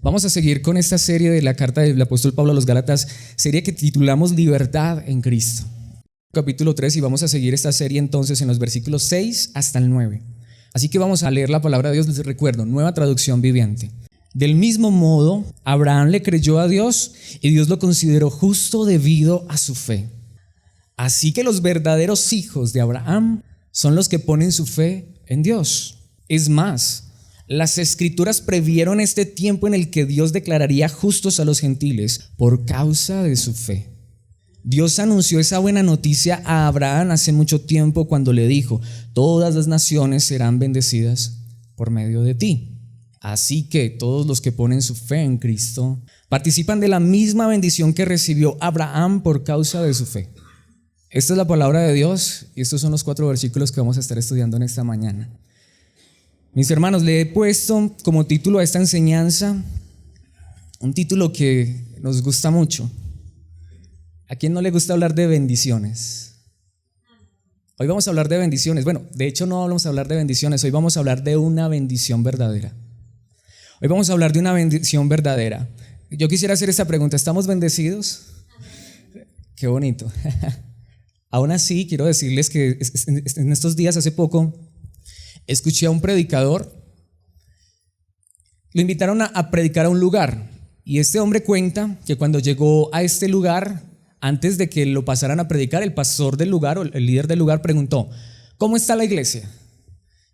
Vamos a seguir con esta serie de la carta del apóstol Pablo a los Gálatas, serie que titulamos Libertad en Cristo. Capítulo 3, y vamos a seguir esta serie entonces en los versículos 6 hasta el 9. Así que vamos a leer la palabra de Dios, les recuerdo, Nueva Traducción Viviente. Del mismo modo, Abraham le creyó a Dios y Dios lo consideró justo debido a su fe. Así que los verdaderos hijos de Abraham son los que ponen su fe en Dios. Es más, las Escrituras previeron este tiempo en el que Dios declararía justos a los gentiles por causa de su fe. Dios anunció esa buena noticia a Abraham hace mucho tiempo cuando le dijo: todas las naciones serán bendecidas por medio de ti. Así que todos los que ponen su fe en Cristo participan de la misma bendición que recibió Abraham por causa de su fe. Esta es la palabra de Dios y estos son los 4 versículos que vamos a estar estudiando en esta mañana. Mis hermanos, le he puesto como título a esta enseñanza un título que nos gusta mucho. ¿A quién no le gusta hablar de bendiciones? Hoy vamos a hablar de bendiciones. Bueno, de hecho no vamos a hablar de bendiciones, hoy vamos a hablar de una bendición verdadera. Hoy vamos a hablar de una bendición verdadera. Yo quisiera hacer esta pregunta: ¿estamos bendecidos? Qué bonito. Aún así, quiero decirles que en estos días, hace poco, escuché a un predicador. Lo invitaron a predicar a un lugar, y este hombre cuenta que cuando llegó a este lugar, antes de que lo pasaran a predicar, el pastor del lugar o el líder del lugar preguntó: ¿cómo está la iglesia?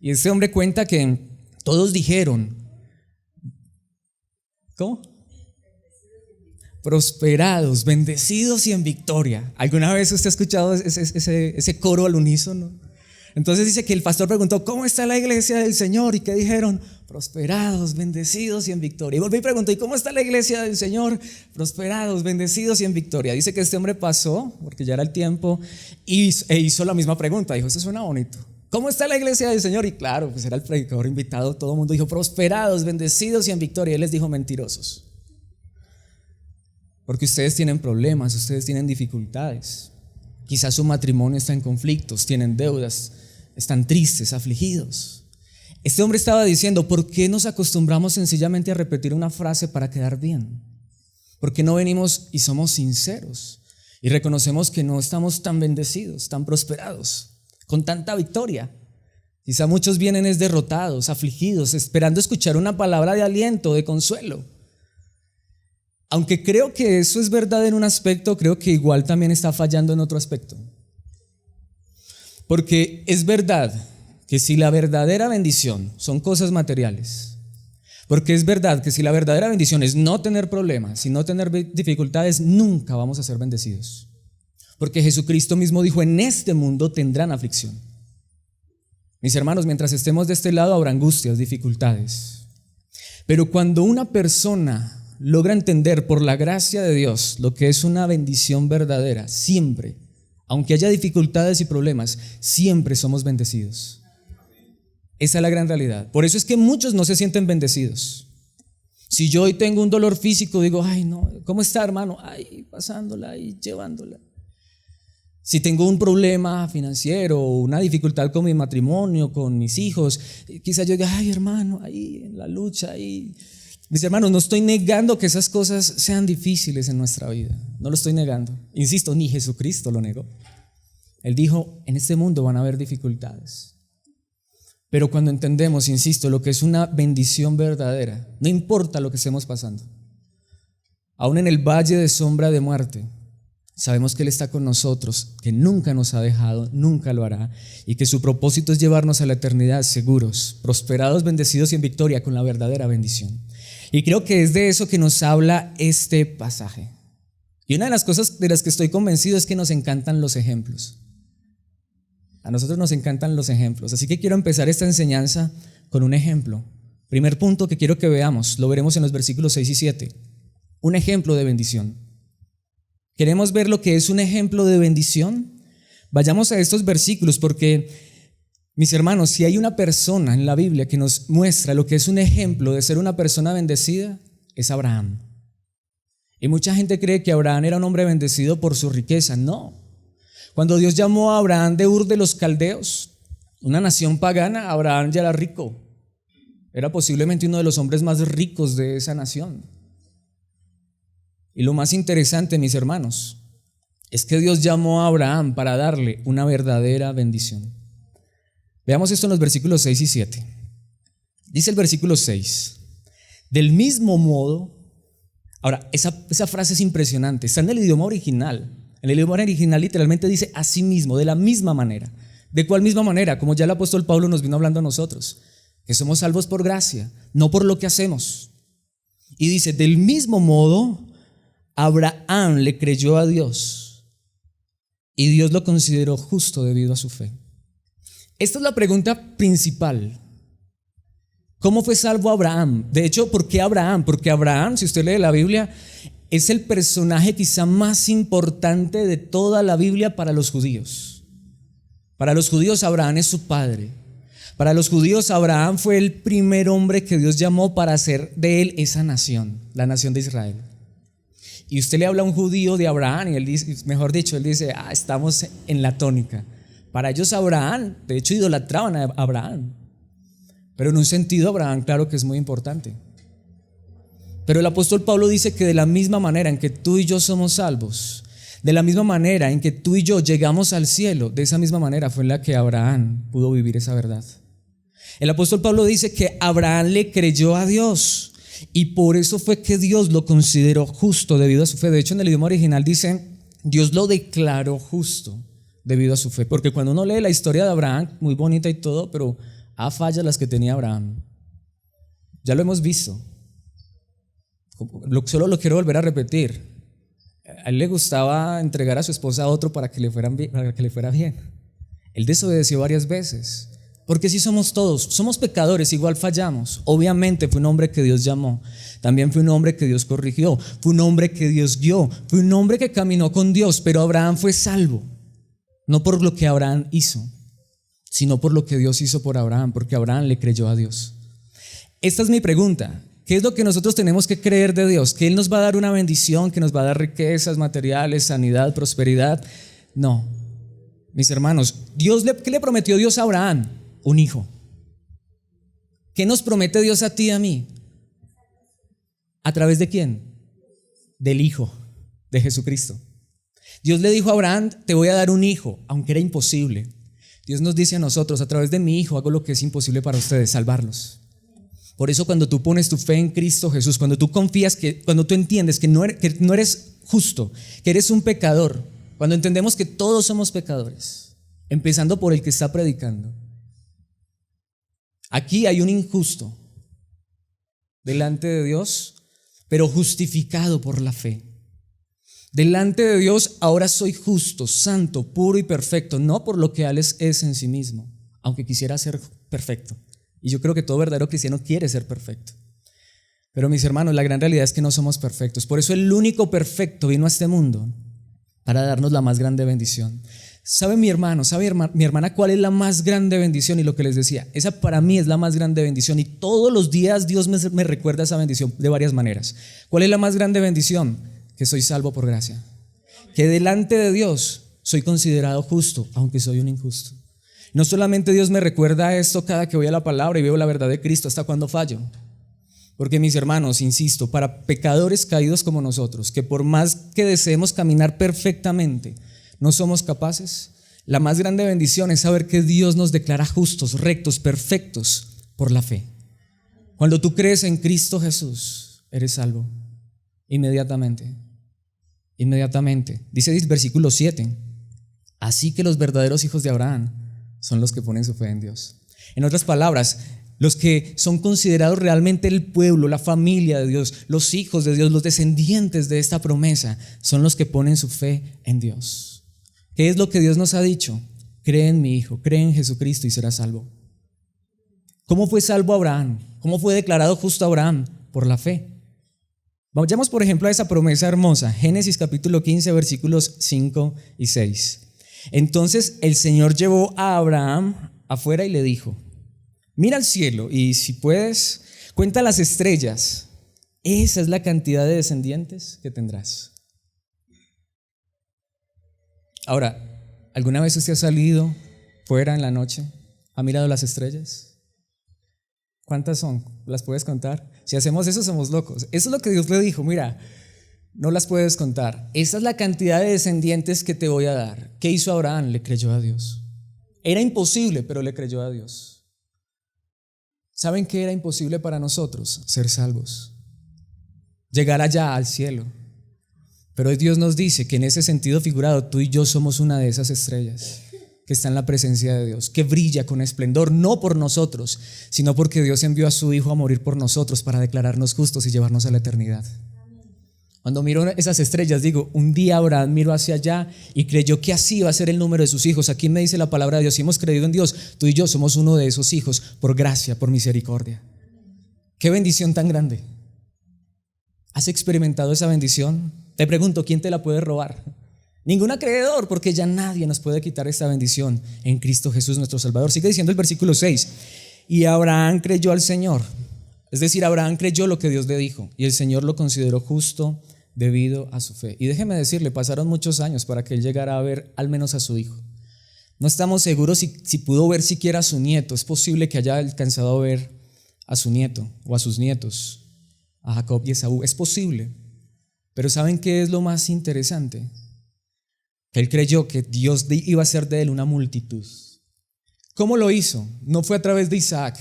Y este hombre cuenta que todos dijeron: ¿cómo? Prosperados, bendecidos y en victoria. ¿Alguna vez usted ha escuchado ese coro al unísono? Entonces dice que el pastor preguntó: ¿cómo está la iglesia del Señor? ¿Y qué dijeron? Prosperados, bendecidos y en victoria. Y volví y preguntó: ¿y cómo está la iglesia del Señor? Prosperados, bendecidos y en victoria. Dice que este hombre pasó, porque ya era el tiempo, e hizo la misma pregunta. Dijo: eso suena bonito. ¿Cómo está la iglesia del Señor? Y claro, pues era el predicador invitado, todo el mundo dijo: prosperados, bendecidos y en victoria. Y él les dijo: mentirosos. Porque ustedes tienen problemas, ustedes tienen dificultades. Quizás su matrimonio está en conflictos, tienen deudas, están tristes, afligidos. Este hombre estaba diciendo: ¿por qué nos acostumbramos sencillamente a repetir una frase para quedar bien? ¿Por qué no venimos y somos sinceros y reconocemos que no estamos tan bendecidos, tan prosperados, con tanta victoria? Quizá muchos vienen derrotados, afligidos, esperando escuchar una palabra de aliento, de consuelo. Aunque creo que eso es verdad en un aspecto, creo que igual también está fallando en otro aspecto. Porque es verdad que si la verdadera bendición son cosas materiales, porque es verdad que si la verdadera bendición es no tener problemas y no tener dificultades, nunca vamos a ser bendecidos. Porque Jesucristo mismo dijo: en este mundo tendrán aflicción. Mis hermanos, mientras estemos de este lado habrá angustias, dificultades. Pero cuando una persona logra entender por la gracia de Dios lo que es una bendición verdadera, siempre, aunque haya dificultades y problemas, siempre somos bendecidos. Esa es la gran realidad. Por eso es que muchos no se sienten bendecidos. Si yo hoy tengo un dolor físico, digo: ay no, ¿cómo está, hermano? Ay, pasándola, ay, llevándola. Si tengo un problema financiero, una dificultad con mi matrimonio, con mis hijos, quizás yo diga: ay, hermano, ahí en la lucha, ahí. Mis hermanos, no estoy negando que esas cosas sean difíciles en nuestra vida, no lo estoy negando. Insisto, ni Jesucristo lo negó. Él dijo: en este mundo van a haber dificultades. Pero cuando entendemos, insisto, lo que es una bendición verdadera, no importa lo que estemos pasando, aún en el valle de sombra de muerte, sabemos que Él está con nosotros, que nunca nos ha dejado, nunca lo hará, y que su propósito es llevarnos a la eternidad seguros, prosperados, bendecidos y en victoria con la verdadera bendición. Y creo que es de eso que nos habla este pasaje. Y una de las cosas de las que estoy convencido es que nos encantan los ejemplos. A nosotros nos encantan los ejemplos. Así que quiero empezar esta enseñanza con un ejemplo. Primer punto que quiero que veamos, lo veremos en los versículos 6 y 7. Un ejemplo de bendición. ¿Queremos ver lo que es un ejemplo de bendición? Vayamos a estos versículos porque, mis hermanos, si hay una persona en la Biblia que nos muestra lo que es un ejemplo de ser una persona bendecida, es Abraham. Y mucha gente cree que Abraham era un hombre bendecido por su riqueza. No. Cuando Dios llamó a Abraham de Ur de los Caldeos, una nación pagana, Abraham ya era rico. Era posiblemente uno de los hombres más ricos de esa nación. Y lo más interesante, mis hermanos, es que Dios llamó a Abraham para darle una verdadera bendición. Veamos esto en los versículos 6 y 7. Dice el versículo 6: del mismo modo. Ahora, esa frase es impresionante, está en el idioma original. En el idioma original literalmente dice así mismo, de la misma manera. ¿De cuál misma manera? Como ya el apóstol Pablo nos vino hablando a nosotros, que somos salvos por gracia, no por lo que hacemos. Y dice, del mismo modo, Abraham le creyó a Dios y Dios lo consideró justo debido a su fe. Esta es la pregunta principal. ¿Cómo fue salvo Abraham? De hecho, ¿por qué Abraham? Porque Abraham, si usted lee la Biblia, es el personaje quizá más importante de toda la Biblia para los judíos. Para los judíos, Abraham es su padre. Para los judíos, Abraham fue el primer hombre que Dios llamó para hacer de él esa nación, la nación de Israel. Y usted le habla a un judío de Abraham y él dice, mejor dicho, él dice, estamos en la tónica. Para ellos Abraham, de hecho idolatraban a Abraham. Pero en un sentido Abraham, claro que es muy importante. Pero el apóstol Pablo dice que de la misma manera en que tú y yo somos salvos, de la misma manera en que tú y yo llegamos al cielo, de esa misma manera fue en la que Abraham pudo vivir esa verdad. El apóstol Pablo dice que Abraham le creyó a Dios y por eso fue que Dios lo consideró justo debido a su fe. De hecho, en el idioma original dice, Dios lo declaró justo debido a su fe. Porque cuando uno lee la historia de Abraham, muy bonita y todo, pero fallas las que tenía Abraham. Ya lo hemos visto. Solo lo quiero volver a repetir. A él le gustaba entregar a su esposa a otro para que le fuera bien. Él desobedeció varias veces. Porque sí somos todos, somos pecadores, igual fallamos. Obviamente fue un hombre que Dios llamó, también fue un hombre que Dios corrigió, fue un hombre que Dios guió, fue un hombre que caminó con Dios, pero Abraham fue salvo, no por lo que Abraham hizo, sino por lo que Dios hizo por Abraham, porque Abraham le creyó a Dios. Esta es mi pregunta: ¿qué es lo que nosotros tenemos que creer de Dios? ¿Que Él nos va a dar una bendición, que nos va a dar riquezas materiales, sanidad, prosperidad? No, mis hermanos, ¿qué le prometió Dios a Abraham? Un hijo. ¿Qué nos promete Dios a ti y a mí? ¿A través de quién? Del Hijo, de Jesucristo. Dios le dijo a Abraham, te voy a dar un hijo, aunque era imposible. Dios nos dice a nosotros, a través de mi hijo hago lo que es imposible para ustedes, salvarlos. Por eso cuando tú pones tu fe en Cristo Jesús, cuando tú confías, cuando tú entiendes que no eres justo, que eres un pecador, cuando entendemos que todos somos pecadores, empezando por el que está predicando. Aquí hay un injusto delante de Dios, pero justificado por la fe. Delante de Dios ahora soy justo, santo, puro y perfecto, no por lo que Él es en sí mismo, aunque quisiera ser perfecto. Y yo creo que todo verdadero cristiano quiere ser perfecto. Pero mis hermanos, la gran realidad es que no somos perfectos. Por eso el único perfecto vino a este mundo para darnos la más grande bendición. ¿Sabe mi hermano, mi hermana cuál es la más grande bendición? Y lo que les decía, esa para mí es la más grande bendición y todos los días Dios me recuerda esa bendición de varias maneras. ¿Cuál es la más grande bendición? Que soy salvo por gracia. Que delante de Dios soy considerado justo, aunque soy un injusto. No solamente Dios me recuerda esto cada que voy a la palabra y veo la verdad de Cristo, hasta cuando fallo. Porque mis hermanos, insisto, para pecadores caídos como nosotros, que por más que deseemos caminar perfectamente, no somos capaces, la más grande bendición es saber que Dios nos declara justos, rectos, perfectos por la fe. Cuando tú crees en Cristo Jesús, eres salvo inmediatamente. Dice el versículo 7, así que los verdaderos hijos de Abraham son los que ponen su fe en Dios. En otras palabras, los que son considerados realmente el pueblo, la familia de Dios, los hijos de Dios, los descendientes de esta promesa, son los que ponen su fe en Dios. ¿Qué es lo que Dios nos ha dicho? Cree en mi Hijo, cree en Jesucristo y serás salvo. ¿Cómo fue salvo Abraham? ¿Cómo fue declarado justo Abraham? Por la fe. Vayamos por ejemplo a esa promesa hermosa, Génesis capítulo 15 versículos 5 y 6. Entonces el Señor llevó a Abraham afuera y le dijo, mira al cielo y si puedes, cuenta las estrellas. Esa es la cantidad de descendientes que tendrás. Ahora, ¿alguna vez usted ha salido fuera en la noche? ¿Ha mirado las estrellas? ¿Cuántas son? ¿Las puedes contar? Si hacemos eso, somos locos. Eso es lo que Dios le dijo, mira, no las puedes contar. Esa es la cantidad de descendientes que te voy a dar. ¿Qué hizo Abraham? Le creyó a Dios. Era imposible, pero le creyó a Dios. ¿Saben qué era imposible para nosotros? Ser salvos. Llegar allá al cielo. Pero Dios nos dice que en ese sentido figurado, tú y yo somos una de esas estrellas que está en la presencia de Dios, que brilla con esplendor, no por nosotros, sino porque Dios envió a su Hijo a morir por nosotros para declararnos justos y llevarnos a la eternidad. Cuando miro esas estrellas, digo, un día Abraham miró hacia allá y creyó que así iba a ser el número de sus hijos. Aquí me dice la palabra de Dios, si hemos creído en Dios, tú y yo somos uno de esos hijos, por gracia, por misericordia. ¡Qué bendición tan grande! ¿Has experimentado esa bendición? Te pregunto, ¿quién te la puede robar? Ningún acreedor, porque ya nadie nos puede quitar esta bendición en Cristo Jesús nuestro Salvador. Sigue diciendo el versículo 6, y Abraham creyó al Señor. Es decir, Abraham creyó lo que Dios le dijo y el Señor lo consideró justo debido a su fe. Y déjeme decirle, pasaron muchos años para que él llegara a ver al menos a su hijo. No estamos seguros si pudo ver siquiera a su nieto. Es posible que haya alcanzado a ver a su nieto o a sus nietos, a Jacob y Esaú. Es posible. Pero ¿saben qué es lo más interesante? Que él creyó que Dios iba a hacer de él una multitud. ¿Cómo lo hizo? No fue a través de Isaac,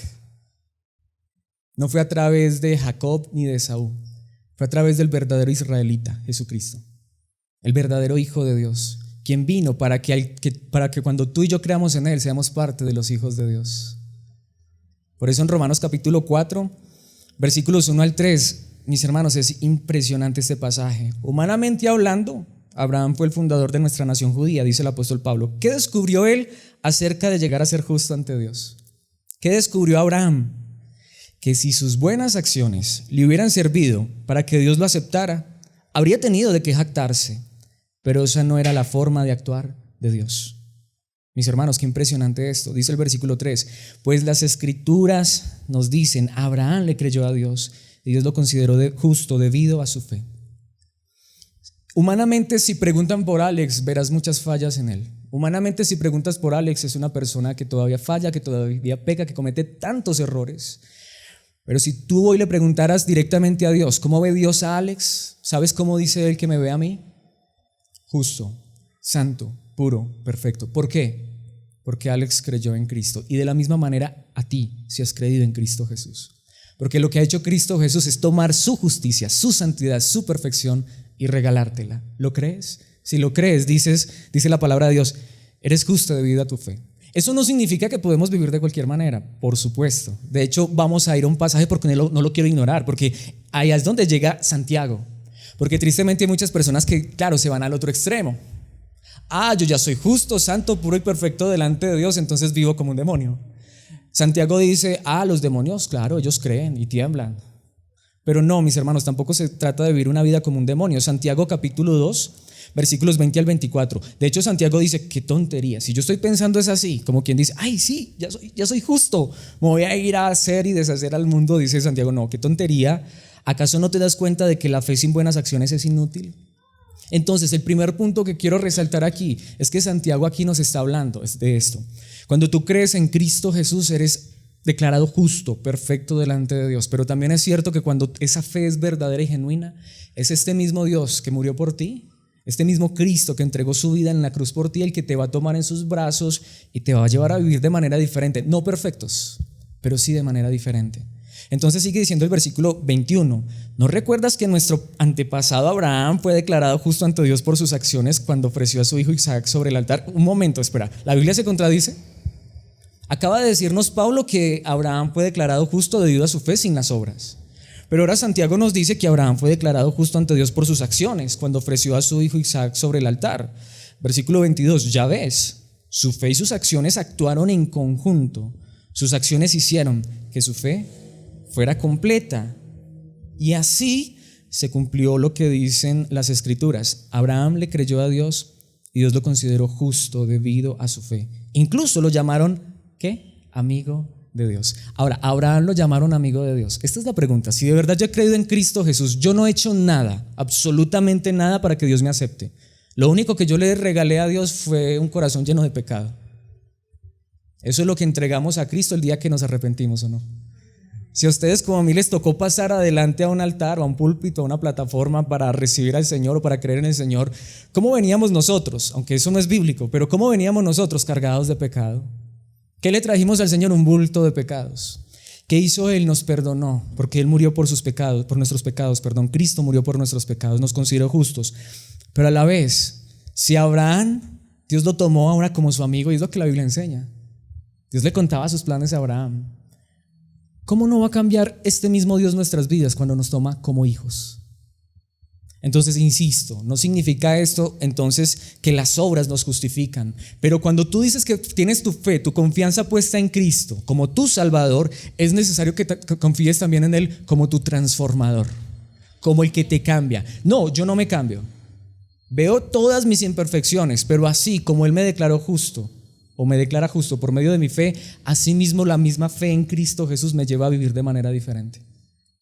no fue a través de Jacob ni de Esaú, fue a través del verdadero israelita, Jesucristo, el verdadero Hijo de Dios, quien vino para que cuando tú y yo creamos en él seamos parte de los hijos de Dios. Por eso en Romanos capítulo 4, versículos 1 al 3, mis hermanos, es impresionante este pasaje. Humanamente hablando, Abraham fue el fundador de nuestra nación judía, dice el apóstol Pablo. ¿Qué descubrió él acerca de llegar a ser justo ante Dios? ¿Qué descubrió Abraham? Que si sus buenas acciones le hubieran servido para que Dios lo aceptara, habría tenido de qué jactarse, pero esa no era la forma de actuar de Dios. Mis hermanos, qué impresionante esto. Dice el versículo 3, pues las escrituras nos dicen, Abraham le creyó a Dios y Dios lo consideró justo debido a su fe. Humanamente, si preguntan por Alex, verás muchas fallas en él. Humanamente, si preguntas por Alex, es una persona que todavía falla, que todavía peca, que comete tantos errores. Pero si tú hoy le preguntaras directamente a Dios, ¿cómo ve Dios a Alex? ¿Sabes cómo dice él que me ve a mí? Justo, santo, puro, perfecto. ¿Por qué? Porque Alex creyó en Cristo. Y de la misma manera a ti, si has creído en Cristo Jesús. Porque lo que ha hecho Cristo Jesús es tomar su justicia, su santidad, su perfección y regalártela. ¿Lo crees? Si lo crees, dice la palabra de Dios, eres justo debido a tu fe. Eso no significa que podemos vivir de cualquier manera, por supuesto. De hecho, vamos a ir a un pasaje porque no lo quiero ignorar, porque allá es donde llega Santiago. Porque tristemente hay muchas personas que, claro, se van al otro extremo. Yo ya soy justo, santo, puro y perfecto delante de Dios, entonces vivo como un demonio. Santiago dice, los demonios, claro, ellos creen y tiemblan. Pero no, mis hermanos, tampoco se trata de vivir una vida como un demonio. Santiago capítulo 2, versículos 20 al 24. De hecho, Santiago dice, qué tontería. Si yo estoy pensando es así, como quien dice, sí, ya soy justo, me voy a ir a hacer y deshacer al mundo, dice Santiago, no, qué tontería. ¿Acaso no te das cuenta de que la fe sin buenas acciones es inútil? Entonces, el primer punto que quiero resaltar aquí es que Santiago aquí nos está hablando de esto. Cuando tú crees en Cristo Jesús, eres declarado justo, perfecto delante de Dios. Pero también es cierto que cuando esa fe es verdadera y genuina, es este mismo Dios que murió por ti, este mismo Cristo que entregó su vida en la cruz por ti, el que te va a tomar en sus brazos y te va a llevar a vivir de manera diferente. No perfectos, pero sí de manera diferente. Entonces sigue diciendo el versículo 21, ¿no recuerdas que nuestro antepasado Abraham fue declarado justo ante Dios por sus acciones cuando ofreció a su hijo Isaac sobre el altar? Un momento, espera, ¿la Biblia se contradice? Acaba de decirnos Pablo que Abraham fue declarado justo debido a su fe sin las obras. Pero ahora Santiago nos dice que Abraham fue declarado justo ante Dios por sus acciones cuando ofreció a su hijo Isaac sobre el altar. Versículo 22, ya ves, su fe y sus acciones actuaron en conjunto. Sus acciones hicieron que su fe fuera completa. Y así se cumplió lo que dicen las Escrituras. Abraham le creyó a Dios y Dios lo consideró justo debido a su fe. Incluso lo llamaron, ¿qué? Amigo de Dios. Ahora, a Abraham lo llamaron amigo de Dios. Esta es la pregunta. Si de verdad yo he creído en Cristo Jesús, yo no he hecho nada, absolutamente nada para que Dios me acepte. Lo único que yo le regalé a Dios fue un corazón lleno de pecado. Eso es lo que entregamos a Cristo el día que nos arrepentimos, ¿o no? Si a ustedes como a mí les tocó pasar adelante a un altar o a un púlpito, a una plataforma para recibir al Señor o para creer en el Señor, ¿cómo veníamos nosotros? Aunque eso no es bíblico, pero ¿cómo veníamos nosotros cargados de pecado? ¿Qué le trajimos al Señor? Un bulto de pecados. ¿Qué hizo Él? Nos perdonó, porque Él murió por sus pecados, por nuestros pecados, perdón. Cristo murió por nuestros pecados, nos consideró justos. Pero a la vez, si Abraham, Dios lo tomó ahora como su amigo, y es lo que la Biblia enseña. Dios le contaba sus planes a Abraham. ¿Cómo no va a cambiar este mismo Dios nuestras vidas cuando nos toma como hijos? Entonces, insisto, no significa esto entonces que las obras nos justifican, pero cuando tú dices que tienes tu fe, tu confianza puesta en Cristo como tu Salvador, es necesario que confíes también en Él como tu transformador, como el que te cambia. No, yo no me cambio. Veo todas mis imperfecciones, pero así como Él me declaró justo, o me declara justo por medio de mi fe, asimismo la misma fe en Cristo Jesús me lleva a vivir de manera diferente.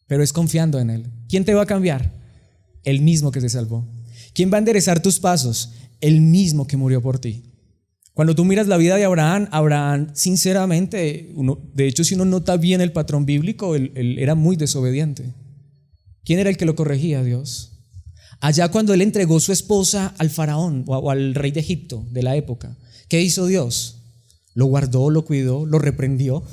Pero es confiando en Él. ¿Quién te va a cambiar? El mismo que te salvó. ¿Quién va a enderezar tus pasos? El mismo que murió por ti. Cuando tú miras la vida de Abraham, sinceramente, de hecho si uno nota bien el patrón bíblico, él era muy desobediente. ¿Quién era el que lo corregía? Dios. Allá cuando él entregó su esposa al faraón o al rey de Egipto de la época, ¿qué hizo Dios? Lo guardó, lo cuidó, lo reprendió,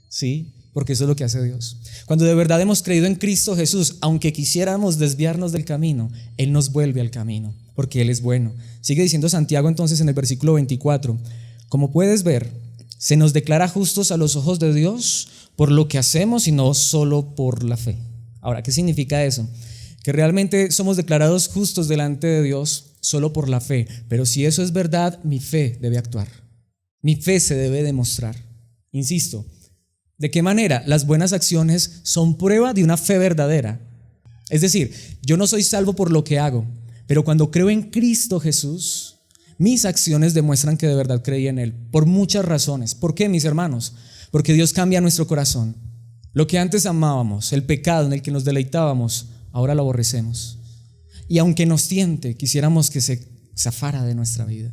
¿sí? Porque eso es lo que hace Dios. Cuando de verdad hemos creído en Cristo Jesús, aunque quisiéramos desviarnos del camino, Él nos vuelve al camino, porque Él es bueno. Sigue diciendo Santiago entonces en el versículo 24, como puedes ver, se nos declara justos a los ojos de Dios por lo que hacemos y no solo por la fe. Ahora, ¿qué significa eso? Que realmente somos declarados justos delante de Dios solo por la fe, pero si eso es verdad, mi fe debe actuar, mi fe se debe demostrar. Insisto, ¿de qué manera? Las buenas acciones son prueba de una fe verdadera. Es decir, yo no soy salvo por lo que hago, pero cuando creo en Cristo Jesús, mis acciones demuestran que de verdad creí en Él, por muchas razones. ¿Por qué, mis hermanos? Porque Dios cambia nuestro corazón. Lo que antes amábamos, el pecado en el que nos deleitábamos, ahora lo aborrecemos. Y aunque nos tiente, quisiéramos que se zafara de nuestra vida.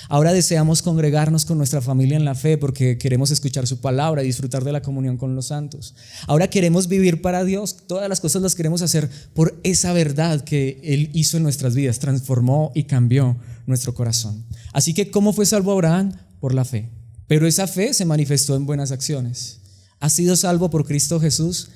Ahora deseamos congregarnos con nuestra familia en la fe porque queremos escuchar su palabra y disfrutar de la comunión con los santos. Ahora queremos vivir para Dios. Todas las cosas las queremos hacer por esa verdad que Él hizo en nuestras vidas, transformó y cambió nuestro corazón. Así que, ¿cómo fue salvo Abraham? Por la fe. Pero esa fe se manifestó en buenas acciones. ¿Has sido salvo por Cristo Jesús?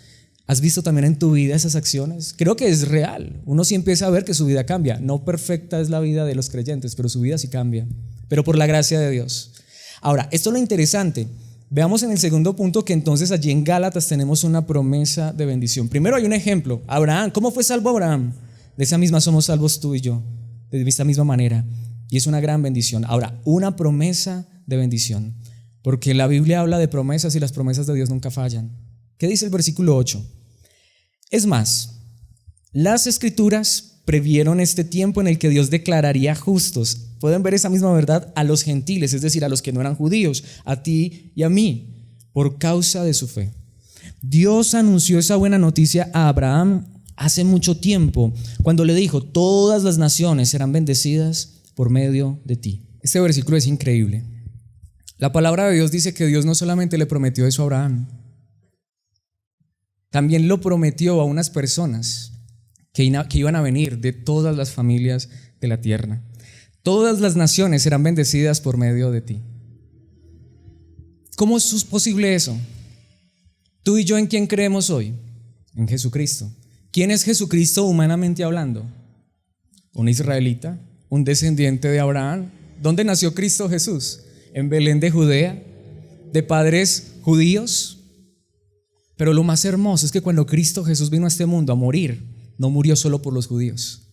¿Has visto también en tu vida esas acciones? Creo que es real. Uno sí empieza a ver que su vida cambia. No perfecta es la vida de los creyentes, pero su vida sí cambia. Pero por la gracia de Dios. Ahora, esto es lo interesante. Veamos en el segundo punto que entonces allí en Gálatas tenemos una promesa de bendición. Primero hay un ejemplo. Abraham, ¿cómo fue salvo Abraham? De esa misma somos salvos tú y yo, de esta misma manera. Y es una gran bendición. Ahora, una promesa de bendición. Porque la Biblia habla de promesas y las promesas de Dios nunca fallan. ¿Qué dice el versículo 8? Es más, las Escrituras previeron este tiempo en el que Dios declararía justos. Pueden ver esa misma verdad a los gentiles, es decir, a los que no eran judíos, a ti y a mí, por causa de su fe. Dios anunció esa buena noticia a Abraham hace mucho tiempo, cuando le dijo: todas las naciones serán bendecidas por medio de ti. Este versículo es increíble. La palabra de Dios dice que Dios no solamente le prometió eso a Abraham, también lo prometió a unas personas que iban a venir de todas las familias de la tierra. Todas las naciones serán bendecidas por medio de ti. ¿Cómo es posible eso? Tú y yo, ¿en quién creemos hoy? En Jesucristo. ¿Quién es Jesucristo humanamente hablando? Un israelita, un descendiente de Abraham. ¿Dónde nació Cristo Jesús? En Belén de Judea, de padres judíos. Pero lo más hermoso es que cuando Cristo Jesús vino a este mundo a morir, no murió solo por los judíos,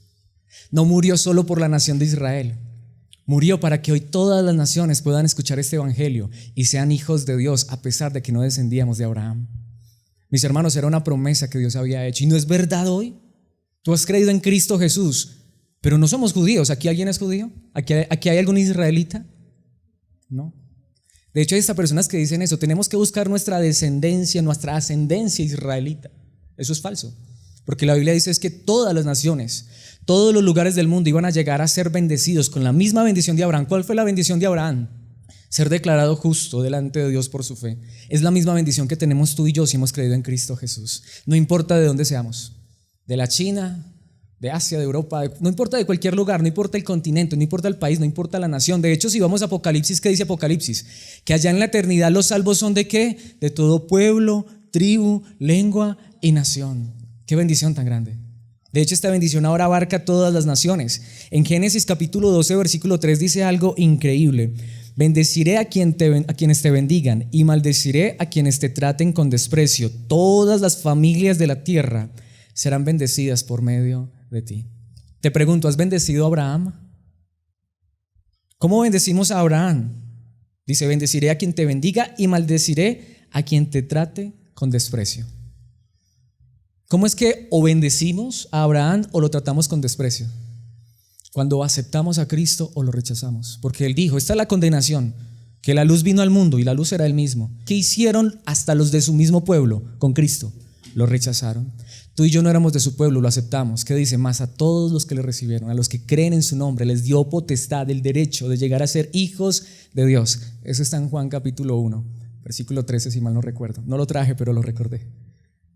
no murió solo por la nación de Israel, murió para que hoy todas las naciones puedan escuchar este evangelio y sean hijos de Dios a pesar de que no descendíamos de Abraham. Mis hermanos, era una promesa que Dios había hecho y no es verdad hoy. Tú has creído en Cristo Jesús, pero no somos judíos. ¿Aquí alguien es judío? ¿Aquí hay algún israelita? No. De hecho, hay estas personas que dicen eso: tenemos que buscar nuestra descendencia, nuestra ascendencia israelita. Eso es falso, porque la Biblia dice es que todas las naciones, todos los lugares del mundo iban a llegar a ser bendecidos con la misma bendición de Abraham. ¿Cuál fue la bendición de Abraham? ser declarado justo delante de Dios por su fe, es la misma bendición que tenemos tú y yo si hemos creído en Cristo Jesús. No importa de dónde seamos, de la China, de Asia, de Europa, no importa de cualquier lugar, no importa el continente, no importa el país, no importa la nación. De hecho, si vamos a Apocalipsis, ¿qué dice Apocalipsis? Que allá en la eternidad los salvos son ¿de qué? De todo pueblo, tribu, lengua y nación. Qué bendición tan grande. De hecho, esta bendición ahora abarca a todas las naciones. En Génesis capítulo 12, versículo 3 dice algo increíble. Bendeciré a quienes te bendigan y maldeciré a quienes te traten con desprecio. Todas las familias de la tierra serán bendecidas por medio de ti. Te pregunto, ¿has bendecido a Abraham? ¿Cómo bendecimos a Abraham? Dice, bendeciré a quien te bendiga y maldeciré a quien te trate con desprecio. ¿Cómo es que o bendecimos a Abraham o lo tratamos con desprecio? Cuando aceptamos a Cristo o lo rechazamos. Porque Él dijo, esta es la condenación, que la luz vino al mundo y la luz era Él mismo. ¿Qué hicieron hasta los de su mismo pueblo con Cristo? Lo rechazaron. Tú y yo no éramos de su pueblo, lo aceptamos. ¿Qué dice? Más a todos los que le recibieron, a los que creen en su nombre, les dio potestad, el derecho de llegar a ser hijos de Dios. Eso está en Juan capítulo 1, versículo 13, si mal no recuerdo. No lo traje, pero lo recordé.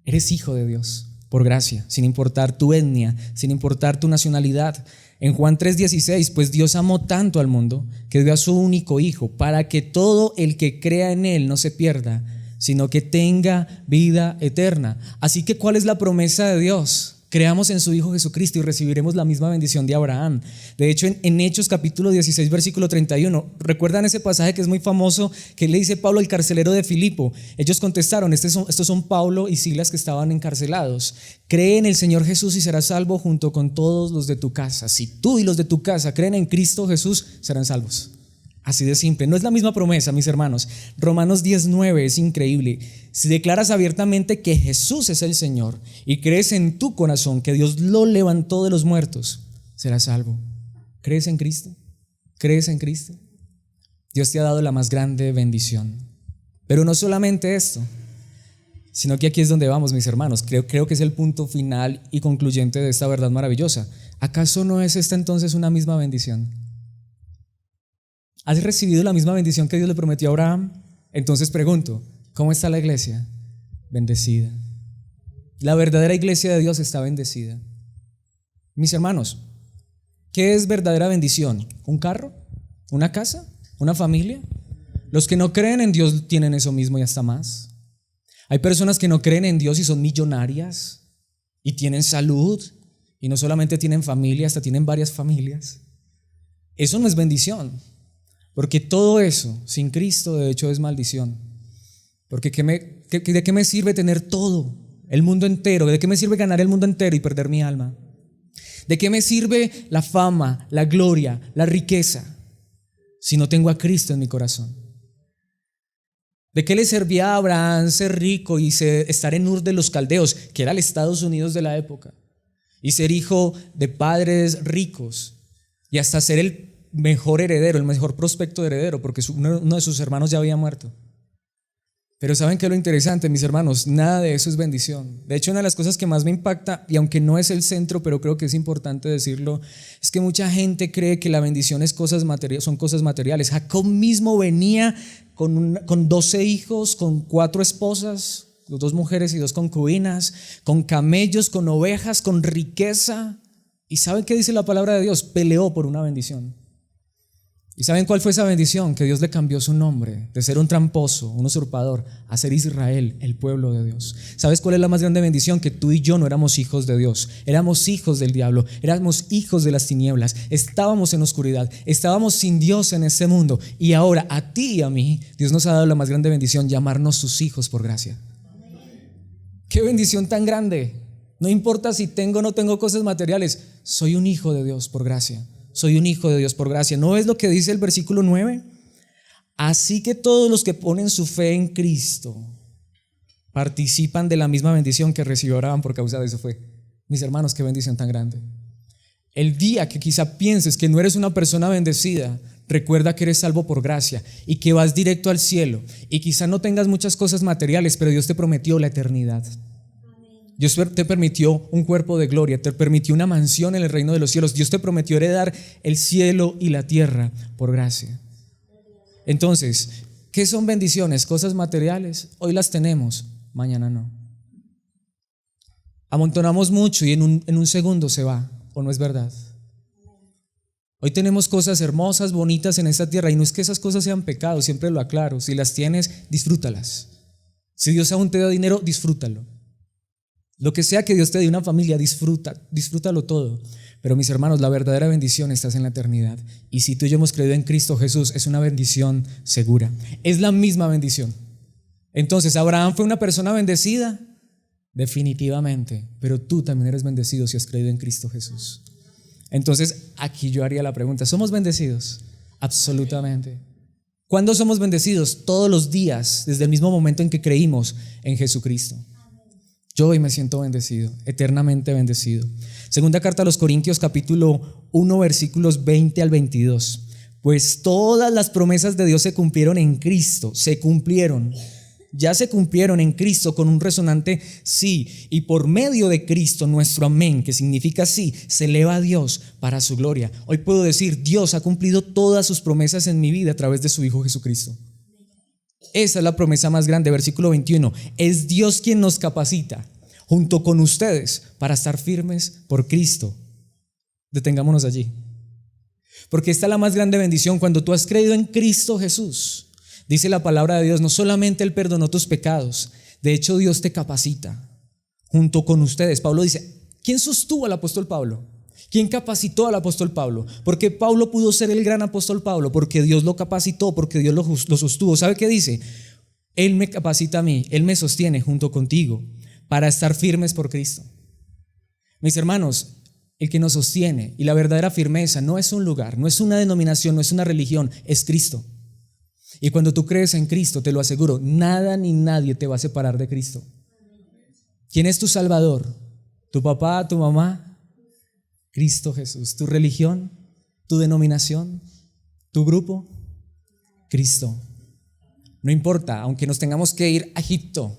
Eres hijo de Dios por gracia, sin importar tu etnia, sin importar tu nacionalidad. En Juan 3:16, pues Dios amó tanto al mundo que dio a su único hijo para que todo el que crea en él no se pierda, sino que tenga vida eterna. Así que, ¿cuál es la promesa de Dios? Creamos en su Hijo Jesucristo y recibiremos la misma bendición de Abraham. De hecho, en Hechos capítulo 16, versículo 31, ¿recuerdan ese pasaje que es muy famoso que le dice Pablo al carcelero de Filipo? Ellos contestaron, estos son Pablo y Silas que estaban encarcelados. Cree en el Señor Jesús y serás salvo junto con todos los de tu casa. Si tú y los de tu casa creen en Cristo Jesús, serán salvos. Así de simple. No es la misma promesa, mis hermanos. Romanos 10:9 es increíble. Si declaras abiertamente que Jesús es el Señor y crees en tu corazón que Dios lo levantó de los muertos, serás salvo. ¿Crees en Cristo? ¿Crees en Cristo? Dios te ha dado la más grande bendición. Pero no solamente esto, sino que aquí es donde vamos, mis hermanos. Creo que es el punto final y concluyente de esta verdad maravillosa. ¿Acaso no es esta entonces una misma bendición? ¿Has recibido la misma bendición que Dios le prometió a Abraham? Entonces pregunto, ¿cómo está la iglesia? Bendecida. La verdadera iglesia de Dios está bendecida. Mis hermanos, ¿qué es verdadera bendición? ¿Un carro? ¿Una casa? ¿Una familia? Los que no creen en Dios tienen eso mismo y hasta más. Hay personas que no creen en Dios y son millonarias y tienen salud y no solamente tienen familia, hasta tienen varias familias. Eso no es bendición. Porque todo eso, sin Cristo, de hecho es maldición. Porque ¿de qué me sirve tener todo, el mundo entero? ¿De qué me sirve ganar el mundo entero y perder mi alma? ¿De qué me sirve la fama, la gloria, la riqueza, si no tengo a Cristo en mi corazón? ¿De qué le servía a Abraham ser rico y estar en Ur de los Caldeos, que era el Estados Unidos de la época, y ser hijo de padres ricos y hasta ser el mejor heredero, el mejor prospecto de heredero, porque uno de sus hermanos ya había muerto? Pero ¿saben qué es lo interesante, mis hermanos? Nada de eso es bendición. De hecho, una de las cosas que más me impacta, y aunque no es el centro, pero creo que es importante decirlo, es que mucha gente cree que la bendición es son cosas materiales. Jacob mismo venía con 12 hijos, con 4 esposas, 2 mujeres y 2 concubinas, con camellos, con ovejas, con riqueza. ¿Y saben qué dice la palabra de Dios? Peleó por una bendición. ¿Y saben cuál fue esa bendición? Que Dios le cambió su nombre de ser un tramposo, un usurpador, a ser Israel, el pueblo de Dios. ¿Sabes cuál es la más grande bendición? Que tú y yo no éramos hijos de Dios, éramos hijos del diablo, éramos hijos de las tinieblas, estábamos en oscuridad, estábamos sin Dios en este mundo, y ahora a ti y a mí Dios nos ha dado la más grande bendición, llamarnos sus hijos por gracia. ¡Qué bendición tan grande! No importa si tengo o no tengo cosas materiales, soy un hijo de Dios por gracia. Soy un hijo de Dios por gracia. ¿No es lo que dice el versículo 9? Así que todos los que ponen su fe en Cristo participan de la misma bendición que recibió Abraham por causa de su fe. Mis hermanos, qué bendición tan grande. El día que quizá pienses que no eres una persona bendecida, recuerda que eres salvo por gracia y que vas directo al cielo. Y quizá no tengas muchas cosas materiales, pero Dios te prometió la eternidad. Dios te permitió un cuerpo de gloria, te permitió una mansión en el reino de los cielos. Dios te prometió heredar el cielo y la tierra por gracia. Entonces, ¿qué son bendiciones? Cosas materiales. Hoy las tenemos, mañana no. Amontonamos mucho y en un segundo se va, ¿o no es verdad? Hoy tenemos cosas hermosas, bonitas en esta tierra, y no es que esas cosas sean pecados, siempre lo aclaro. Si las tienes, disfrútalas. Si Dios aún te da dinero, disfrútalo. Lo que sea que Dios te dé, una familia, disfrútalo todo. Pero mis hermanos, la verdadera bendición está en la eternidad. Y si tú y yo hemos creído en Cristo Jesús, es una bendición segura. Es la misma bendición. Entonces, ¿Abraham fue una persona bendecida? Definitivamente. Pero tú también eres bendecido si has creído en Cristo Jesús. Entonces, aquí yo haría la pregunta, ¿somos bendecidos? Absolutamente. ¿Cuándo somos bendecidos? Todos los días, desde el mismo momento en que creímos en Jesucristo. Yo hoy me siento bendecido, eternamente bendecido. Segunda carta a los Corintios, capítulo 1, versículos 20 al 22. Pues todas las promesas de Dios se cumplieron en Cristo, ya se cumplieron en Cristo con un resonante sí, y por medio de Cristo nuestro amén, que significa sí, se eleva a Dios para su gloria. Hoy puedo decir, Dios ha cumplido todas sus promesas en mi vida a través de su Hijo Jesucristo. Esa es la promesa más grande, versículo 21. Es Dios quien nos capacita junto con ustedes para estar firmes por Cristo. Detengámonos allí, porque esta es la más grande bendición. Cuando tú has creído en Cristo Jesús, dice la palabra de Dios, no solamente Él perdonó tus pecados, de hecho Dios te capacita junto con ustedes. Pablo dice, ¿quién sostuvo al apóstol Pablo? ¿Quién capacitó al apóstol Pablo? Porque Pablo pudo ser el gran apóstol Pablo, porque Dios lo capacitó, porque Dios lo sostuvo. ¿Sabe qué dice? Él me capacita a mí, Él me sostiene junto contigo para estar firmes por Cristo. Mis hermanos, el que nos sostiene y la verdadera firmeza no es un lugar, no es una denominación, no es una religión, es Cristo. Y cuando tú crees en Cristo, te lo aseguro, nada ni nadie te va a separar de Cristo. ¿Quién es tu Salvador? ¿Tu papá, tu mamá? Cristo Jesús. ¿Tu religión? ¿Tu denominación? ¿Tu grupo? Cristo. No importa, aunque nos tengamos que ir a Egipto,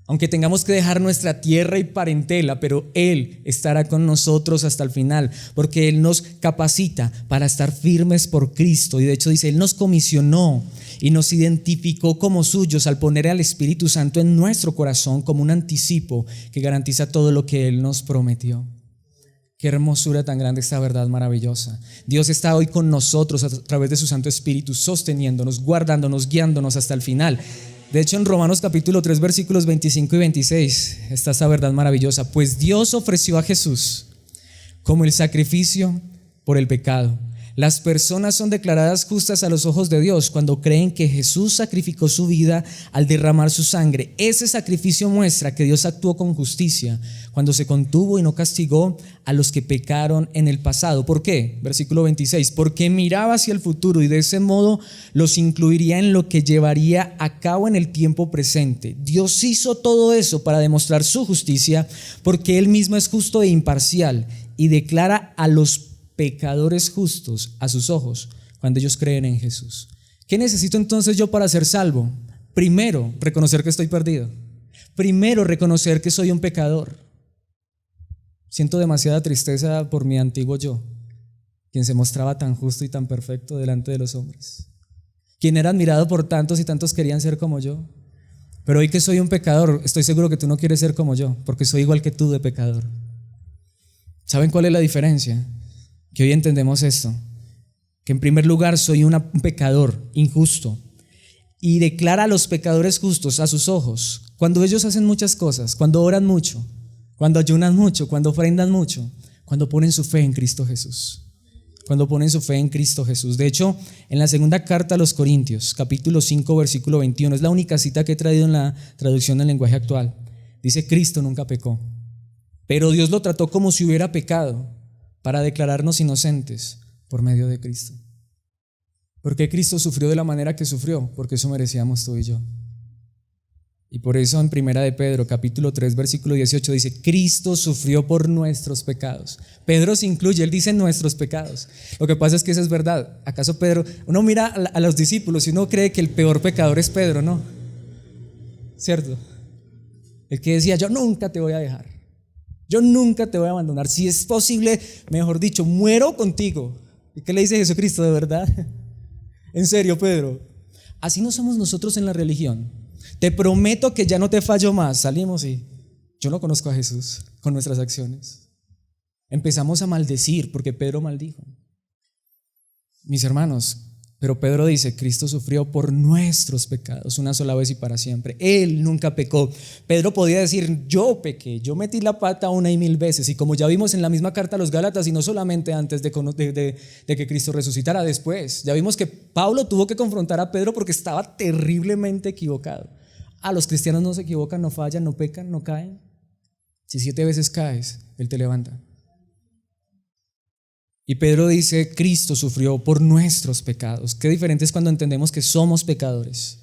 aunque tengamos que dejar nuestra tierra y parentela, pero Él estará con nosotros hasta el final, porque Él nos capacita para estar firmes por Cristo. Y de hecho dice, Él nos comisionó y nos identificó como suyos al poner al Espíritu Santo en nuestro corazón como un anticipo que garantiza todo lo que Él nos prometió. Qué hermosura tan grande, esta verdad maravillosa. Dios está hoy con nosotros a través de su Santo Espíritu, sosteniéndonos, guardándonos, guiándonos hasta el final. De hecho, en Romanos capítulo 3, versículos 25 y 26 está esta verdad maravillosa. Pues Dios ofreció a Jesús como el sacrificio por el pecado. Las personas son declaradas justas a los ojos de Dios cuando creen que Jesús sacrificó su vida al derramar su sangre. Ese sacrificio muestra que Dios actuó con justicia cuando se contuvo y no castigó a los que pecaron en el pasado. ¿Por qué? Versículo 26. Porque miraba hacia el futuro y de ese modo los incluiría en lo que llevaría a cabo en el tiempo presente. Dios hizo todo eso para demostrar su justicia, porque Él mismo es justo e imparcial y declara a los pecadores justos a sus ojos cuando ellos creen en Jesús. ¿Qué necesito entonces yo para ser salvo? Primero, reconocer que estoy perdido. Primero, reconocer que soy un pecador. Siento demasiada tristeza por mi antiguo yo, quien se mostraba tan justo y tan perfecto delante de los hombres, quien era admirado por tantos y tantos querían ser como yo. Pero hoy que soy un pecador, estoy seguro que tú no quieres ser como yo, porque soy igual que tú de pecador. ¿Saben cuál es la diferencia? Que hoy entendemos esto, que en primer lugar soy un pecador injusto y declara a los pecadores justos a sus ojos cuando ellos hacen muchas cosas, cuando oran mucho, cuando ayunan mucho, cuando ofrendan mucho, cuando ponen su fe en Cristo Jesús, cuando ponen su fe en Cristo Jesús. De hecho, en la segunda carta a los Corintios, capítulo 5, versículo 21, es la única cita que he traído en la traducción del lenguaje actual. Dice, Cristo nunca pecó, pero Dios lo trató como si hubiera pecado, para declararnos inocentes por medio de Cristo. ¿Por qué Cristo sufrió de la manera que sufrió? Porque eso merecíamos tú y yo. Y por eso en primera de Pedro, capítulo 3, versículo 18 dice, Cristo sufrió por nuestros pecados. Pedro se incluye, él dice nuestros pecados. Lo que pasa es que eso es verdad. ¿Acaso Pedro? Uno mira a los discípulos y uno cree que el peor pecador es Pedro, ¿no? ¿Cierto? El que decía, yo nunca te voy a dejar. Yo nunca te voy a abandonar. Si es posible, mejor dicho, muero contigo. ¿Y qué le dice Jesucristo de verdad? En serio, Pedro. Así no somos nosotros en la religión. Te prometo que ya no te fallo más. Salimos y yo no conozco a Jesús con nuestras acciones. Empezamos a maldecir porque Pedro maldijo. Mis hermanos, pero Pedro dice, Cristo sufrió por nuestros pecados una sola vez y para siempre. Él nunca pecó. Pedro podía decir, yo pequé, yo metí la pata 1,000 veces. Y como ya vimos en la misma carta a los Gálatas, y no solamente antes de que Cristo resucitara, después, ya vimos que Pablo tuvo que confrontar a Pedro porque estaba terriblemente equivocado. Los cristianos no se equivocan, no fallan, no pecan, no caen. Si 7 veces caes, Él te levanta. Y Pedro dice, Cristo sufrió por nuestros pecados. Qué diferente es cuando entendemos que somos pecadores.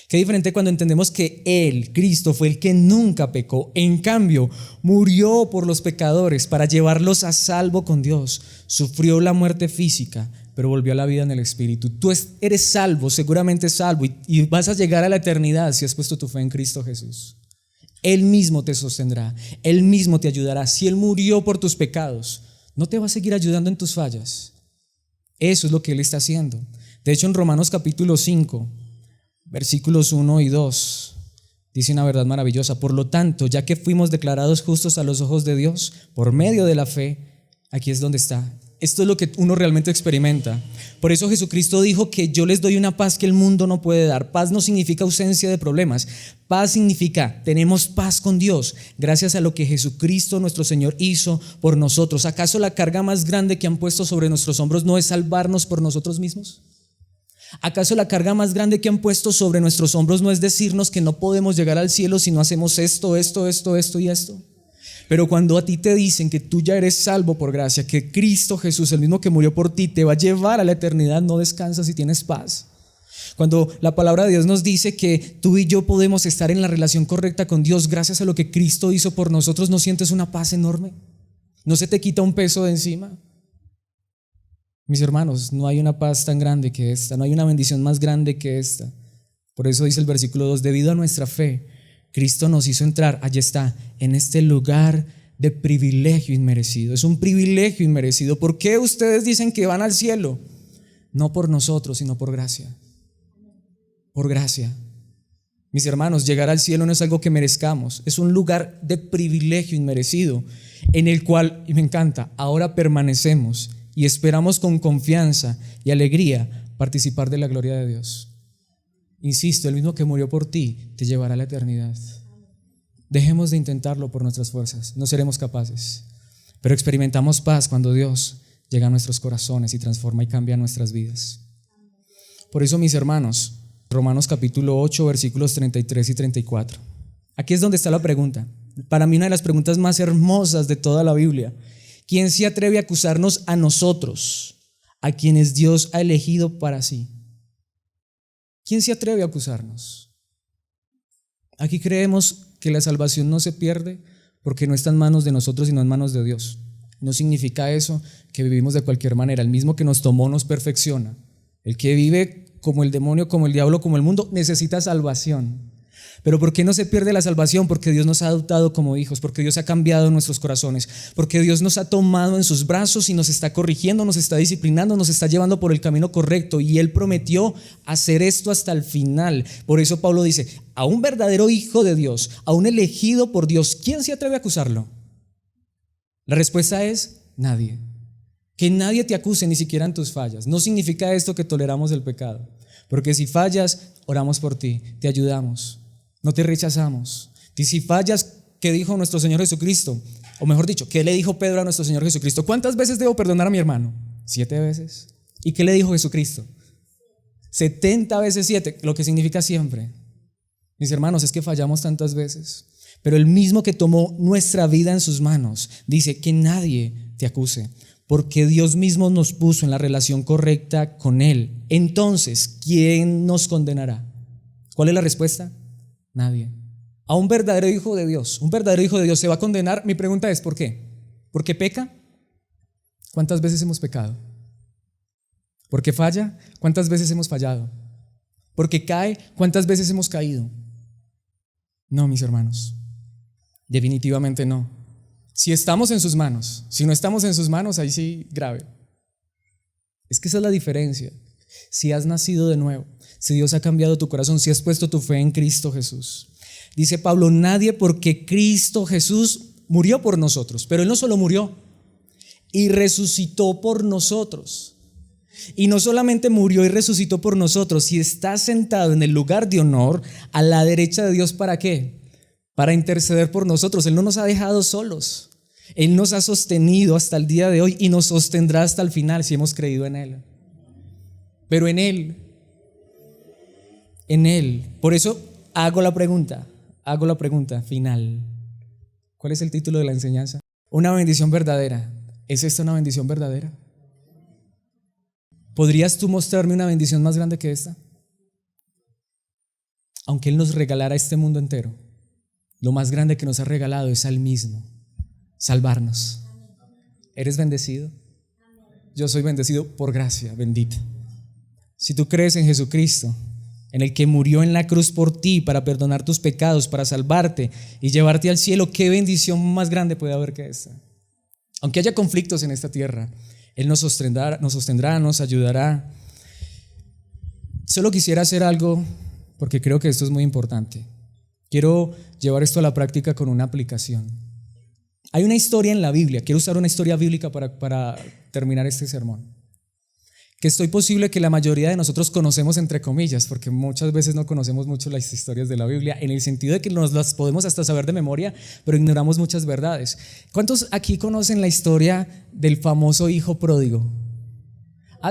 Qué diferente cuando entendemos que Él, Cristo, fue el que nunca pecó. En cambio, murió por los pecadores para llevarlos a salvo con Dios. Sufrió la muerte física, pero volvió a la vida en el Espíritu. Tú eres salvo, seguramente salvo, y vas a llegar a la eternidad si has puesto tu fe en Cristo Jesús. Él mismo te sostendrá, Él mismo te ayudará. Si Él murió por tus pecados, no te va a seguir ayudando en tus fallas. Eso es lo que Él está haciendo. De hecho, en Romanos capítulo 5, versículos 1 y 2, dice una verdad maravillosa. Por lo tanto, ya que fuimos declarados justos a los ojos de Dios por medio de la fe, aquí es donde está. Esto es lo que uno realmente experimenta. Por eso Jesucristo dijo que yo les doy una paz que el mundo no puede dar. Paz no significa ausencia de problemas. Paz significa tenemos paz con Dios gracias a lo que Jesucristo nuestro Señor hizo por nosotros. ¿Acaso la carga más grande que han puesto sobre nuestros hombros no es salvarnos por nosotros mismos? ¿Acaso la carga más grande que han puesto sobre nuestros hombros no es decirnos que no podemos llegar al cielo si no hacemos esto y esto? Pero cuando a ti te dicen que tú ya eres salvo por gracia, que Cristo Jesús, el mismo que murió por ti, te va a llevar a la eternidad, no descansas y tienes paz. Cuando la palabra de Dios nos dice que tú y yo podemos estar en la relación correcta con Dios gracias a lo que Cristo hizo por nosotros, ¿no sientes una paz enorme? ¿No se te quita un peso de encima? Mis hermanos, no hay una paz tan grande que esta, no hay una bendición más grande que esta. Por eso dice el versículo 2, debido a nuestra fe, Cristo nos hizo entrar, allí está, en este lugar de privilegio inmerecido. Es un privilegio inmerecido. ¿Por qué ustedes dicen que van al cielo? No por nosotros, sino por gracia. Por gracia. Mis hermanos, llegar al cielo no es algo que merezcamos, es un lugar de privilegio inmerecido, en el cual, y me encanta, ahora permanecemos y esperamos con confianza y alegría participar de la gloria de Dios. Insisto, el mismo que murió por ti te llevará a la eternidad. Dejemos de intentarlo por nuestras fuerzas, no seremos capaces. Pero experimentamos paz cuando Dios llega a nuestros corazones y transforma y cambia nuestras vidas. Por eso, mis hermanos, Romanos capítulo 8, versículos 33 y 34. Aquí es donde está la pregunta. Para mí una de las preguntas más hermosas de toda la Biblia. ¿Quién se atreve a acusarnos a nosotros, a quienes Dios ha elegido para sí? ¿Quién se atreve a acusarnos? Aquí creemos que la salvación no se pierde porque no está en manos de nosotros sino en manos de Dios. No significa eso que vivimos de cualquier manera. El mismo que nos tomó nos perfecciona. El que vive como el demonio, como el diablo, como el mundo, necesita salvación. Pero ¿por qué no se pierde la salvación? Porque Dios nos ha adoptado como hijos, porque Dios ha cambiado nuestros corazones, porque Dios nos ha tomado en sus brazos y nos está corrigiendo, nos está disciplinando, nos está llevando por el camino correcto, y Él prometió hacer esto hasta el final. Por eso Pablo dice, a un verdadero hijo de Dios, a un elegido por Dios, ¿quién se atreve a acusarlo? La respuesta es nadie. Que nadie te acuse, ni siquiera en tus fallas. No significa esto que toleramos el pecado, porque si fallas, oramos por ti, te ayudamos. No te rechazamos. Y si fallas, ¿qué dijo nuestro Señor Jesucristo? O mejor dicho, ¿qué le dijo Pedro a nuestro Señor Jesucristo? ¿Cuántas veces debo perdonar a mi hermano? 7 veces. ¿Y qué le dijo Jesucristo? 70 veces 7, lo que significa siempre. Mis hermanos, es que fallamos tantas veces. Pero el mismo que tomó nuestra vida en sus manos dice que nadie te acuse, porque Dios mismo nos puso en la relación correcta con Él. Entonces, ¿quién nos condenará? ¿Cuál es la respuesta? Nadie. A un verdadero hijo de Dios, se va a condenar. Mi pregunta es, ¿por qué? ¿Por qué peca? ¿Cuántas veces hemos pecado? ¿Por qué falla? ¿Cuántas veces hemos fallado? ¿Por qué cae? ¿Cuántas veces hemos caído? No, mis hermanos, definitivamente no. Si estamos en sus manos, si no estamos en sus manos, ahí sí grave. Es que esa es la diferencia. si has nacido de nuevo, si Dios ha cambiado tu corazón, si has puesto tu fe en Cristo Jesús. Dice Pablo, nadie, porque Cristo Jesús murió por nosotros, pero Él no solo murió, y resucitó por nosotros. Y no solamente murió y resucitó por nosotros, y está sentado en el lugar de honor a la derecha de Dios. ¿Para qué? Para interceder por nosotros. Él no nos ha dejado solos. Él nos ha sostenido hasta el día de hoy y nos sostendrá hasta el final si hemos creído en Él. Pero en Él. Por eso hago la pregunta final. ¿Cuál es el título de la enseñanza? Una bendición verdadera. ¿Es esta una bendición verdadera? ¿Podrías tú mostrarme una bendición más grande que esta? Aunque Él nos regalara este mundo entero, lo más grande que nos ha regalado es a Él mismo, salvarnos. ¿Eres bendecido? Yo soy bendecido por gracia, bendita. Si tú crees en Jesucristo, en el que murió en la cruz por ti para perdonar tus pecados, para salvarte y llevarte al cielo, ¿qué bendición más grande puede haber que esta? Aunque haya conflictos en esta tierra, Él nos sostendrá, nos ayudará. Solo quisiera hacer algo porque creo que esto es muy importante. Quiero llevar esto a la práctica con una aplicación. Hay una historia en la Biblia, quiero usar una historia bíblica para terminar este sermón, que estoy posible que la mayoría de nosotros conocemos entre comillas, porque muchas veces no conocemos mucho las historias de la Biblia, en el sentido de que nos las podemos hasta saber de memoria, pero ignoramos muchas verdades. ¿Cuántos aquí conocen la historia del famoso hijo pródigo?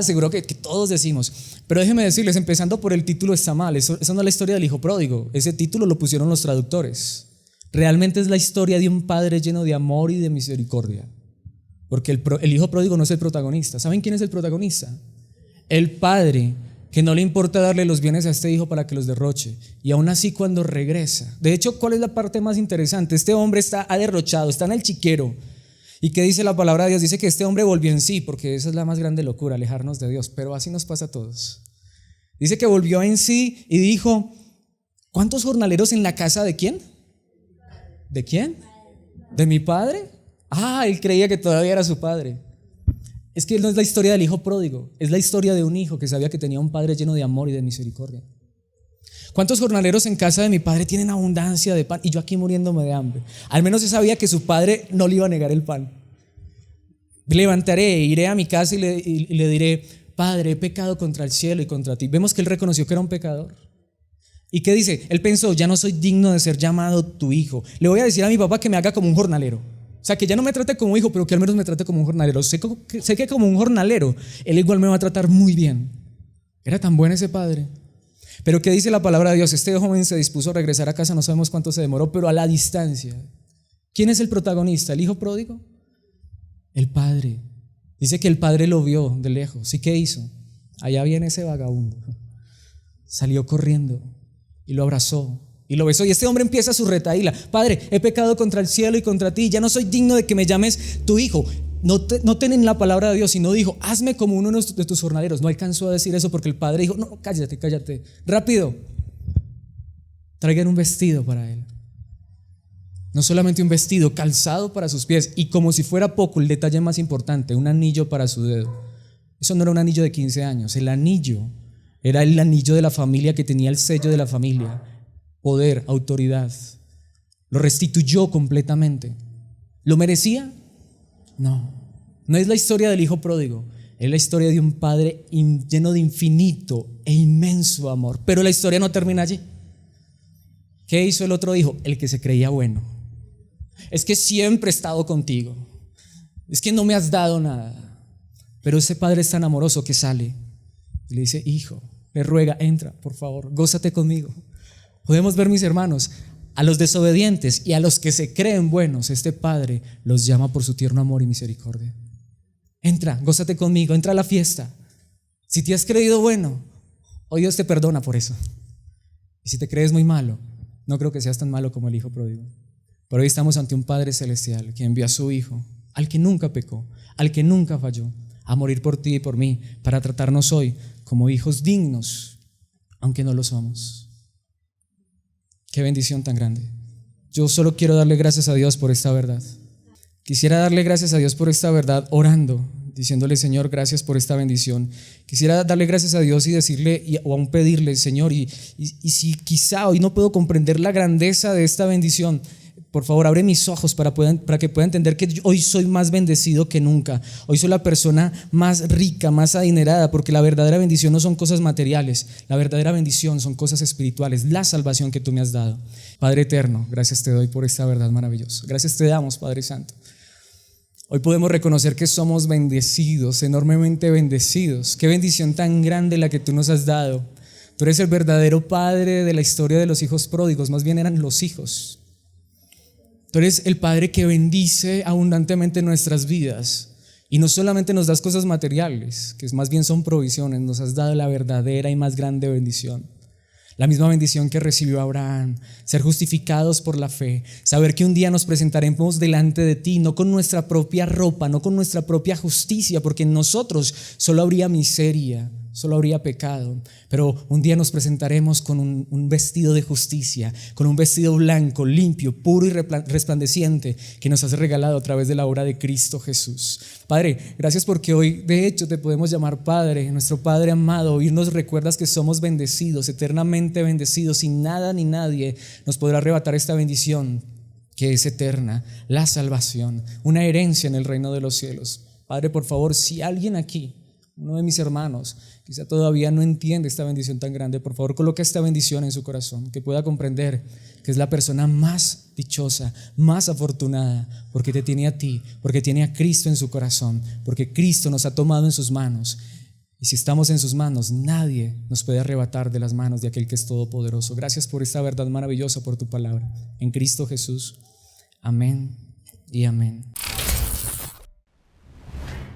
Seguro que todos decimos, pero déjenme decirles, empezando por el título está mal. Eso no es la historia del hijo pródigo, ese título lo pusieron los traductores. Realmente es la historia de un padre lleno de amor y de misericordia, porque el hijo pródigo no es el protagonista. ¿Saben quién es el protagonista? El padre que no le importa darle los bienes a este hijo para que los derroche, y aún así cuando regresa, de hecho, ¿cuál es la parte más interesante? Este hombre ha derrochado, está en el chiquero. ¿Y qué dice la palabra de Dios? Dice que este hombre volvió en sí, porque esa es la más grande locura, alejarnos de Dios, pero así nos pasa a todos. Dice que volvió en sí y dijo, ¿cuántos jornaleros en la casa de quién? ¿De quién? ¿De mi padre? Él creía que todavía era su padre. Es que no es la historia del hijo pródigo, es la historia de un hijo que sabía que tenía un padre lleno de amor y de misericordia. ¿Cuántos jornaleros en casa de mi padre tienen abundancia de pan y yo aquí muriéndome de hambre? Al menos él sabía que su padre no le iba a negar el pan. Levantaré, iré a mi casa y le diré, Padre, he pecado contra el cielo y contra ti. Vemos que él reconoció que era un pecador. ¿Y qué dice? Él pensó, ya no soy digno de ser llamado tu hijo. Le voy a decir a mi papá que me haga como un jornalero. O sea, que ya no me trate como hijo, pero que al menos me trate como un jornalero. Sé que como un jornalero, él igual me va a tratar muy bien. Era tan bueno ese padre. Pero ¿qué dice la palabra de Dios? Este joven se dispuso a regresar a casa, no sabemos cuánto se demoró, pero a la distancia. ¿Quién es el protagonista? ¿El hijo pródigo? El padre. Dice que el padre lo vio de lejos. ¿Y qué hizo? Allá viene ese vagabundo. Salió corriendo y lo abrazó y lo besó. Y este hombre empieza su retaíla. Padre, he pecado contra el cielo y contra ti, ya no soy digno de que me llames tu hijo. No tienen la palabra de Dios, sino dijo, hazme como uno de tus jornaleros. No alcanzó a decir eso porque el padre dijo, no, cállate, rápido. Traigan un vestido para él. No solamente un vestido, calzado para sus pies. Y como si fuera poco, el detalle más importante, un anillo para su dedo. Eso no era un anillo de 15 años, el anillo era el anillo de la familia que tenía el sello de la familia. Poder, autoridad. Lo restituyó completamente. ¿Lo merecía? No es la historia del hijo pródigo, es la historia de un padre lleno de infinito e inmenso amor. Pero la historia no termina allí. ¿Qué hizo el otro hijo? El que se creía bueno. Es que siempre he estado contigo, es que no me has dado nada. Pero ese padre es tan amoroso que sale y le dice, hijo, le ruega, entra, por favor, gózate conmigo. Podemos ver, mis hermanos, a los desobedientes y a los que se creen buenos, este padre los llama por su tierno amor y misericordia. Entra, gózate conmigo, entra a la fiesta. Si te has creído bueno, hoy Dios te perdona por eso. Y si te crees muy malo, no creo que seas tan malo como el hijo pródigo. Pero hoy estamos ante un Padre celestial que envió a su Hijo, al que nunca pecó, al que nunca falló, a morir por ti y por mí, para tratarnos hoy como hijos dignos, aunque no lo somos. Qué bendición tan grande. Yo solo quiero darle gracias a Dios por esta verdad. Quisiera darle gracias a Dios por esta verdad orando, diciéndole: Señor, gracias por esta bendición. Quisiera darle gracias a Dios y decirle, o aún pedirle: Señor, y si quizá hoy no puedo comprender la grandeza de esta bendición, por favor, abre mis ojos para que pueda entender que hoy soy más bendecido que nunca. Hoy soy la persona más rica, más adinerada, porque la verdadera bendición no son cosas materiales. La verdadera bendición son cosas espirituales, la salvación que tú me has dado. Padre eterno, gracias te doy por esta verdad maravillosa. Gracias te damos, Padre Santo. Hoy podemos reconocer que somos bendecidos, enormemente bendecidos. Qué bendición tan grande la que tú nos has dado. Tú eres el verdadero Padre de la historia de los hijos pródigos, más bien eran los hijos. Tú eres el Padre que bendice abundantemente nuestras vidas y no solamente nos das cosas materiales, que más bien son provisiones, nos has dado la verdadera y más grande bendición. La misma bendición que recibió Abraham, ser justificados por la fe, saber que un día nos presentaremos delante de ti, no con nuestra propia ropa, no con nuestra propia justicia, porque en nosotros solo habría miseria, solo habría pecado, pero un día nos presentaremos con un vestido de justicia, con un vestido blanco, limpio, puro y resplandeciente que nos has regalado a través de la obra de Cristo Jesús. Padre, gracias porque hoy de hecho te podemos llamar Padre, nuestro Padre amado. Hoy nos recuerdas que somos bendecidos, eternamente bendecidos, y nada ni nadie nos podrá arrebatar esta bendición que es eterna, la salvación, una herencia en el reino de los cielos. Padre, por favor, si alguien aquí, uno de mis hermanos, quizá todavía no entiende esta bendición tan grande, por favor coloca esta bendición en su corazón, que pueda comprender que es la persona más dichosa, más afortunada, porque te tiene a ti, porque tiene a Cristo en su corazón, porque Cristo nos ha tomado en sus manos, y si estamos en sus manos, nadie nos puede arrebatar de las manos de aquel que es todopoderoso. Gracias por esta verdad maravillosa, por tu palabra, en Cristo Jesús. Amén y amén.